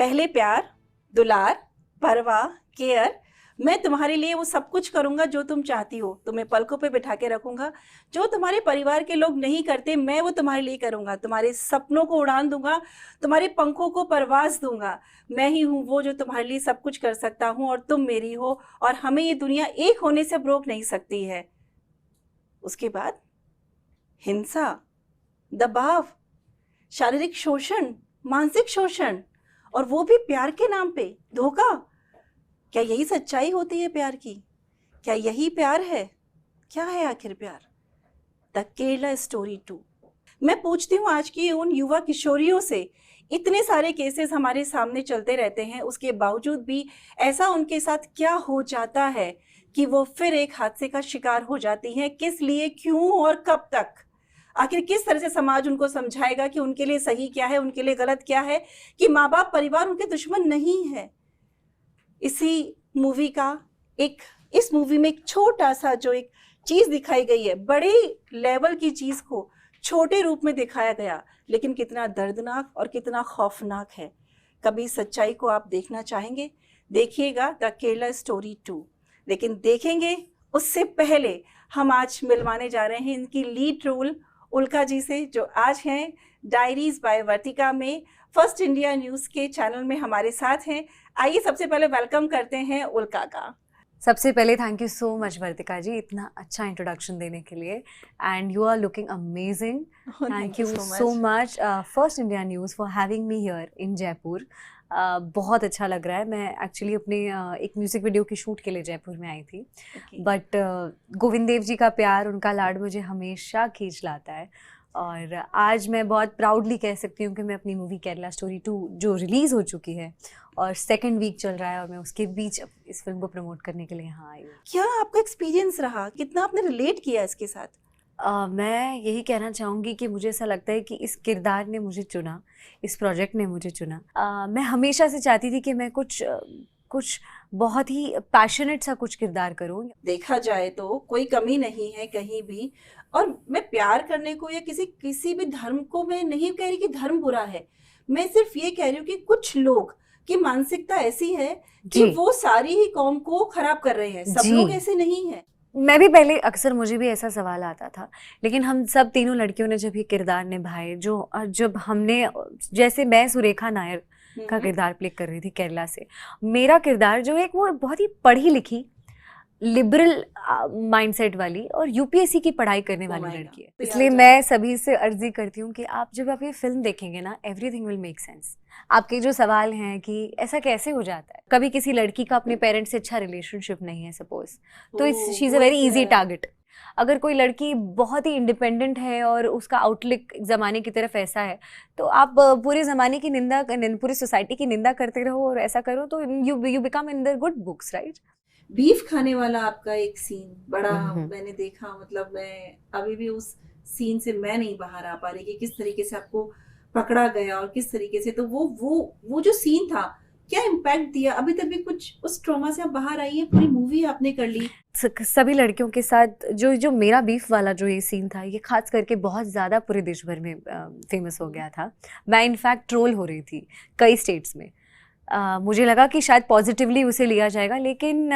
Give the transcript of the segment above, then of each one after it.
पहले प्यार, दुलार, परवाह, केयर। मैं तुम्हारे लिए वो सब कुछ करूंगा जो तुम चाहती हो। तुम्हें पलकों पे बिठा के रखूंगा। जो तुम्हारे परिवार के लोग नहीं करते मैं वो तुम्हारे लिए करूंगा। तुम्हारे सपनों को उड़ान दूंगा, तुम्हारे पंखों को परवाज दूंगा। मैं ही हूँ वो जो तुम्हारे लिए सब कुछ कर सकता हूँ और तुम मेरी हो, और हमें ये दुनिया एक होने से रोक नहीं सकती है। उसके बाद हिंसा, दबाव, शारीरिक शोषण, मानसिक शोषण, और वो भी प्यार के नाम पे धोखा। क्या यही सच्चाई होती है प्यार की? क्या यही प्यार है? क्या है आखिर प्यार? The Kerala story 2। मैं पूछती हूँ आज की उन युवा किशोरियों से, इतने सारे केसेस हमारे सामने चलते रहते हैं, उसके बावजूद भी ऐसा उनके साथ क्या हो जाता है कि वो फिर एक हादसे का शिकार हो जाती हैं? किस लिए, क्यों और कब तक? आखिर किस तरह से समाज उनको समझाएगा कि उनके लिए सही क्या है, उनके लिए गलत क्या है, कि माँ बाप परिवार उनके दुश्मन नहीं है? इसी मूवी का इस मूवी में एक छोटा सा जो एक चीज दिखाई गई है, बड़े लेवल की चीज को छोटे रूप में दिखाया गया, लेकिन कितना दर्दनाक और कितना खौफनाक है। कभी सच्चाई को आप देखना चाहेंगे, देखिएगा द केरला स्टोरी 2। लेकिन देखेंगे उससे पहले हम आज मिलवाने जा रहे हैं इनकी लीड रोल उल्का जी से, जो आज हैं डायरीज बाय वर्तिका में फर्स्ट इंडिया न्यूज के चैनल में हमारे साथ हैं। आइए सबसे पहले वेलकम करते हैं उल्का का। सबसे पहले thank you so much Vartika ji, इतना अच्छा इंट्रोडक्शन देने के लिए, and you are looking amazing. Thank you so much First India News for having me here in Jaipur. बहुत अच्छा लग रहा है। मैं एक्चुअली अपने एक म्यूज़िक वीडियो की शूट के लिए जयपुर में आई थी, बट गोविंद देव जी का प्यार, उनका लाड मुझे हमेशा खींच लाता है। और आज मैं बहुत प्राउडली कह सकती हूँ कि मैं अपनी मूवी केरला स्टोरी 2 जो रिलीज़ हो चुकी है और सेकंड वीक चल रहा है, और मैं उसके बीच इस फिल्म को प्रमोट करने के लिए यहाँ आई हूँ। क्या आपका एक्सपीरियंस रहा? कितना आपने रिलेट किया इसके साथ? मैं यही कहना चाहूँगी कि मुझे ऐसा लगता है कि इस किरदार ने मुझे चुना, इस प्रोजेक्ट ने मुझे चुना। मैं हमेशा से चाहती थी कि मैं कुछ बहुत ही पैशनेट सा कुछ किरदार करूँ। देखा जाए तो कोई कमी नहीं है कहीं भी, और मैं प्यार करने को या किसी भी धर्म को मैं नहीं कह रही कि धर्म बुरा है। मैं सिर्फ ये कह रही हूँ कि कुछ लोग की मानसिकता ऐसी है कि वो सारी ही कौम को खराब कर रहे हैं। सब लोग ऐसे नहीं है। मैं भी पहले अक्सर मुझे भी ऐसा सवाल आता था, लेकिन हम सब तीनों लड़कियों ने जब ये किरदार निभाए, जब हमने, जैसे मैं सुरेखा नायर का किरदार प्ले कर रही थी केरला से, मेरा किरदार जो है वो बहुत ही पढ़ी लिखी, लिबरल माइंडसेट वाली और यूपीएससी की पढ़ाई करने वाली लड़की है। इसलिए मैं सभी से अर्जी करती हूँ कि जब आप ये फिल्म देखेंगे ना, एवरीथिंग विल मेक सेंस। आपके जो सवाल हैं कि ऐसा कैसे हो जाता है, कभी किसी लड़की का अपने पेरेंट्स से अच्छा रिलेशनशिप नहीं है सपोज, तो she is a very easy target. अगर कोई लड़की बहुत ही इंडिपेंडेंट है और उसका आउटलुक ज़माने की तरफ ऐसा है, तो आप पूरे ज़माने की निंदा, पूरी सोसाइटी की निंदा करते रहो और ऐसा करो तो you become in the good books, right? Beef खाने वाला आपका एक सीन बड़ा मैंने देखा, मतलब मैं अभी भी उस सीन से मैं नहीं बाहर आ पा रही कि किस तरीके से आपको पकड़ा गया और किस तरीके से, तो वो जो सीन था, क्या इम्पैक्ट दिया? अभी तक भी कुछ उस ट्रॉमा से आप बाहर आई है? पूरी मूवी आपने कर ली। सभी लड़कियों के साथ जो मेरा बीफ वाला जो ये सीन था, ये खास करके बहुत ज़्यादा पूरे देश भर में फेमस हो गया था। मैं इनफैक्ट ट्रोल हो रही थी कई स्टेट्स में। मुझे लगा कि शायद पॉजिटिवली उसे लिया जाएगा, लेकिन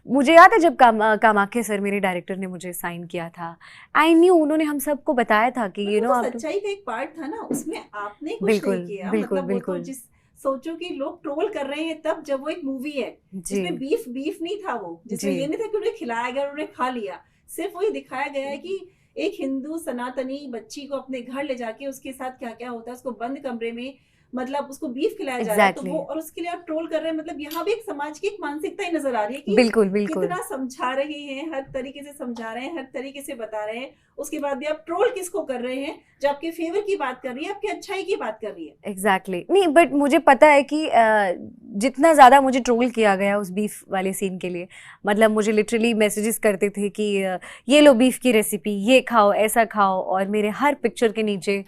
मुझे याद है जब कामाख्या सर, मेरे डायरेक्टर, ने मुझे साइन किया था, आई न्यू, उन्होंने हम सबको बताया था कि सच्चाई का एक पार्ट था ना उसमें, आपने कुछ नहीं किया। मतलब जिस सोचो कि लोग ट्रोल कर रहे हैं तब, जब वो एक मूवी है जिसमें बीफ नहीं था, वो जिसमें ये नहीं था कि उन्हें खिलाया गया और उन्हें खा लिया। सिर्फ वही दिखाया गया है कि एक हिंदू सनातनी बच्ची को अपने घर ले जाके उसके साथ क्या क्या होता है, उसको बंद कमरे में, मतलब उसको बीफ खिलाया जा रहा है, तो वो, और उसके लिए आप ट्रोल कर रहे हैं। मतलब यहाँ भी एक समाज की एक मानसिकता ही नजर आ रही है कि बिल्कुल कितना समझा रहे हैं, हर तरीके से समझा रहे हैं, हर तरीके से बता रहे हैं, उसके बाद भी आप ट्रोल किसको कर रहे हैं? जो आपके फेवर की बात कर रही है, आपकी अच्छाई की बात कर रही है। एग्जैक्टली नहीं, बट मुझे पता है कि जितना ज़्यादा मुझे ट्रोल किया गया उस बीफ वाले सीन के लिए, मतलब मुझे लिटरली मैसेजेस करते थे कि ये लो बीफ की रेसिपी, ये खाओ, ऐसा खाओ, और मेरे हर पिक्चर के नीचे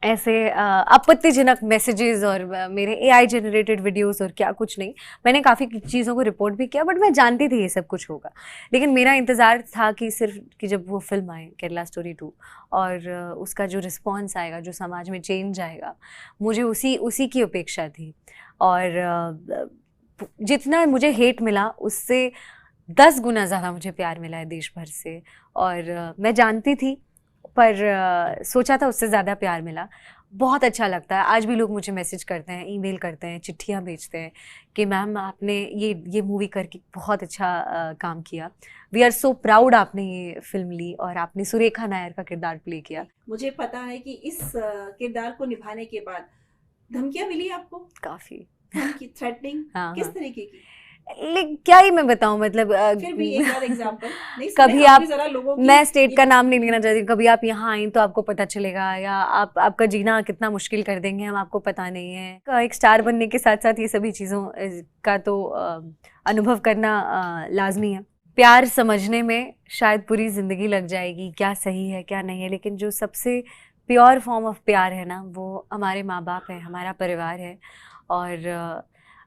ऐसे आपत्तिजनक मैसेजेस और मेरे AI जनरेटेड वीडियोस और क्या कुछ नहीं। मैंने काफ़ी चीज़ों को रिपोर्ट भी किया, बट मैं जानती थी ये सब कुछ होगा। लेकिन मेरा इंतज़ार था कि सिर्फ कि जब वो फिल्म आए केरला स्टोरी 2 और उसका जो रिस्पॉन्स आएगा, जो समाज में चेंज आएगा, मुझे उसी की अपेक्षा थी। और जितना मुझे हेट मिला उससे 10 गुना ज़्यादा मुझे प्यार मिला है देश भर से। और मैं जानती थी, पर सोचा था उससे ज़्यादा प्यार मिला। बहुत अच्छा लगता है। आज भी लोग मुझे मैसेज करते हैं, ईमेल करते हैं, चिट्ठियाँ भेजते हैं कि मैम आपने ये मूवी करके बहुत अच्छा काम किया। वी आर सो प्राउड, आपने ये फिल्म ली और आपने सुरेखा नायर का किरदार प्ले किया। मुझे पता है कि इस किरदार को निभाने के बाद धमकियाँ मिली आपको? काफ़ी धमकी, थ्रेटनिंग, हाँ, किस हाँ। तरीके की? लेकिन क्या ही मैं बताऊं, मतलब फिर भी एक बार एग्जांपल नहीं, कभी हम आप, भी जरा लोगों की मैं स्टेट का नाम नहीं लेना चाहती, कभी आप यहाँ आई तो आपको पता चलेगा, या आपका जीना कितना मुश्किल कर देंगे हम, आपको पता नहीं है। एक स्टार बनने के साथ साथ ये सभी चीज़ों का तो अनुभव करना लाजमी है। प्यार समझने में शायद पूरी ज़िंदगी लग जाएगी, क्या सही है क्या नहीं है, लेकिन जो सबसे प्योर फॉर्म ऑफ प्यार है ना, वो हमारे माँ बाप है, हमारा परिवार है। और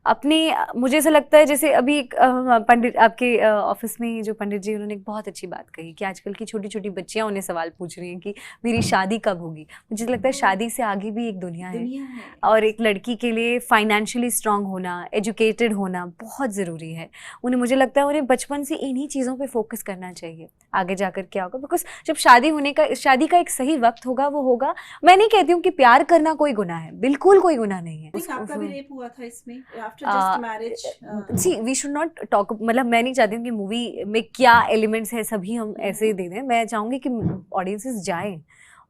अपनी, मुझे ऐसा लगता है जैसे अभी एक पंडित आपके ऑफिस में जो पंडित जी, उन्होंने एक बहुत अच्छी बात कही कि आजकल की छोटी छोटी बच्चियां उन्हें सवाल पूछ रही हैं कि मेरी शादी कब होगी। मुझे लगता है शादी से आगे भी एक दुनिया है, और एक लड़की के लिए फाइनेंशियली स्ट्रांग होना, एजुकेटेड होना बहुत ज़रूरी है। मुझे लगता है उन्हें बचपन से इन्हीं चीज़ों पे फोकस करना चाहिए। आगे जाकर क्या होगा, बिकॉज जब शादी का एक सही वक्त होगा, वो होगा। मैं नहीं कहती हूँ कि प्यार करना कोई गुनाह है, बिल्कुल कोई गुनाह नहीं है। आपका भी रेप हुआ था इसमें आफ्टर जस्ट मैरिज? जी, वी शुड नॉट टॉक, मतलब मैं नहीं चाहती हूँ कि मूवी में क्या एलिमेंट्स है सभी हम ऐसे ही दे दें। मैं चाहूंगी कि ऑडियंसेस जाएं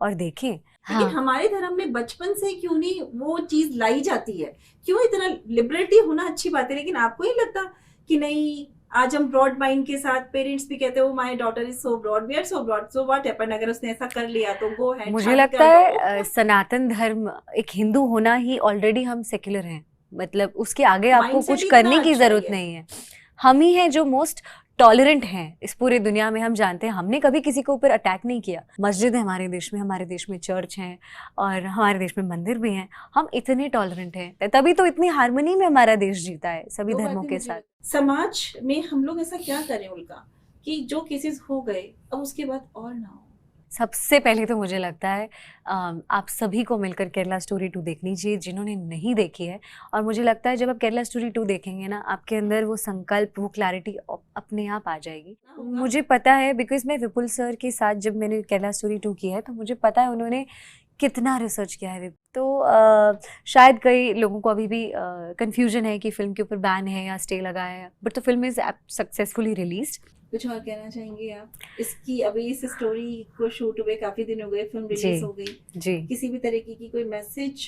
और देखें। लेकिन हाँ, हमारे धर्म में बचपन से क्यों नहीं वो चीज लाई जाती है? क्यों इतना लिबर्टी होना अच्छी बात है, लेकिन आपको ही लगता कि नहीं? आज हम ब्रॉड माइंड के साथ, पेरेंट्स भी कहते हो my daughter is so broad, we are so broad, so what happen, अगर उसने ऐसा कर लिया तो गो हैड। मुझे लगता है सनातन धर्म, एक हिंदू होना ही ऑलरेडी हम सेक्युलर हैं, मतलब उसके आगे आपको कुछ करने की जरूरत नहीं है। हम ही हैं जो मोस्ट टॉलरेंट हैं इस पूरे दुनिया में। हम जानते हैं, हमने कभी किसी के ऊपर अटैक नहीं किया। मस्जिद है हमारे देश में चर्च हैं, और हमारे देश में मंदिर भी हैं। हम इतने टॉलरेंट हैं, तभी तो इतनी हार्मनी में हमारा देश जीता है सभी धर्मों के साथ। समाज में हम लोग ऐसा क्या करें उनका कि जो केसेस हो गए अब उसके बाद और ना हो? सबसे पहले तो मुझे लगता है आप सभी को मिलकर केरला स्टोरी 2 देखनी चाहिए, जिन्होंने नहीं देखी है। और मुझे लगता है जब आप केरला स्टोरी 2 देखेंगे ना, आपके अंदर वो संकल्प, वो क्लैरिटी अपने आप आ जाएगी। मुझे पता है, बिकॉज मैं विपुल सर के साथ जब मैंने केरला स्टोरी 2 की है, तो मुझे पता है उन्होंने कितना रिसर्च किया है। तो शायद कई लोगों को अभी भी कंफ्यूजन है कि फिल्म के ऊपर बैन है या स्टे लगा है, but the film is successfully released. कुछ और कहना चाहेंगे आप इसकी? अभी इस स्टोरी को शूट हुए काफी दिन हो गए, फिल्म रिलीज हो गई जी, किसी भी तरीके की कोई मैसेज?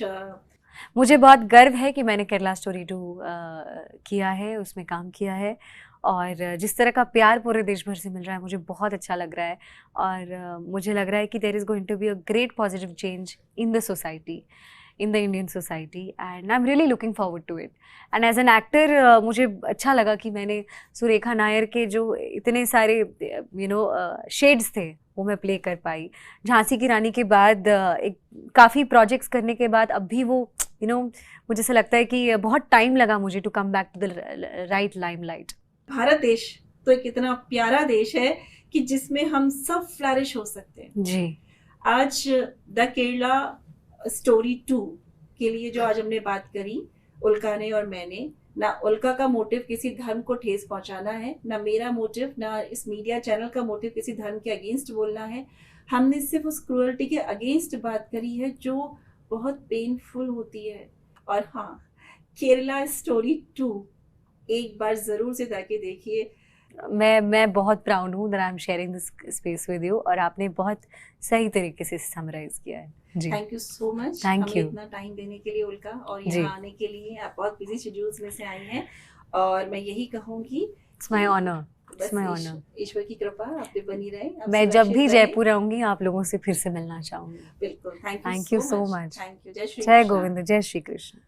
मुझे बहुत गर्व है कि मैंने केरला स्टोरी 2 किया है, उसमें काम किया है, और जिस तरह का प्यार पूरे देश भर से मिल रहा है, मुझे बहुत अच्छा लग रहा है। और मुझे लग रहा है कि there is going to be a great positive change in the society, in the Indian society, and I am really looking forward to it. And as an actor मुझे अच्छा लगा कि मैंने सुरेखा नायर के जो इतने सारे शेड्स थे वो मैं प्ले कर पाई। झांसी की रानी के बाद एक काफ़ी प्रोजेक्ट्स करने के बाद अब भी वो मुझे ऐसा लगता है कि बहुत टाइम लगा मुझे to come back to the right limelight. Bharat देश तो एक इतना प्यारा देश है कि जिसमें हम सब फ्लरिश हो सकते हैं। जी, आज द केरला स्टोरी 2 के लिए जो आज हमने बात करी, उल्का ने और मैंने, ना उल्का का मोटिव किसी धर्म को ठेस पहुंचाना है, ना मेरा मोटिव, ना इस मीडिया चैनल का मोटिव किसी धर्म के अगेंस्ट बोलना है। हमने सिर्फ उस क्रूअल्टी के अगेंस्ट बात करी है जो बहुत पेनफुल होती है। और हाँ, केरला स्टोरी 2 एक बार जरूर से जाके देखिए। मैं बहुत प्राउड हूँ that I am sharing this space with you, और आपने बहुत सही तरीके से समराइज किया है। जी, thank you so much, thank you इतना टाइम देने के लिए उल्का, और यहाँ आने के लिए। आप बहुत बिजी शेड्यूल्स में से आई हैं, और मैं यही कहूँगी, it's my honour, it's my honour. ईश्वर की कृपा आप पे बनी रहे। मैं जब भी जयपुर आऊंगी आप लोगों से फिर से मिलना चाहूंगी। बिल्कुल, thank you so much. Thank you. जय गोविंद, जय श्री कृष्ण।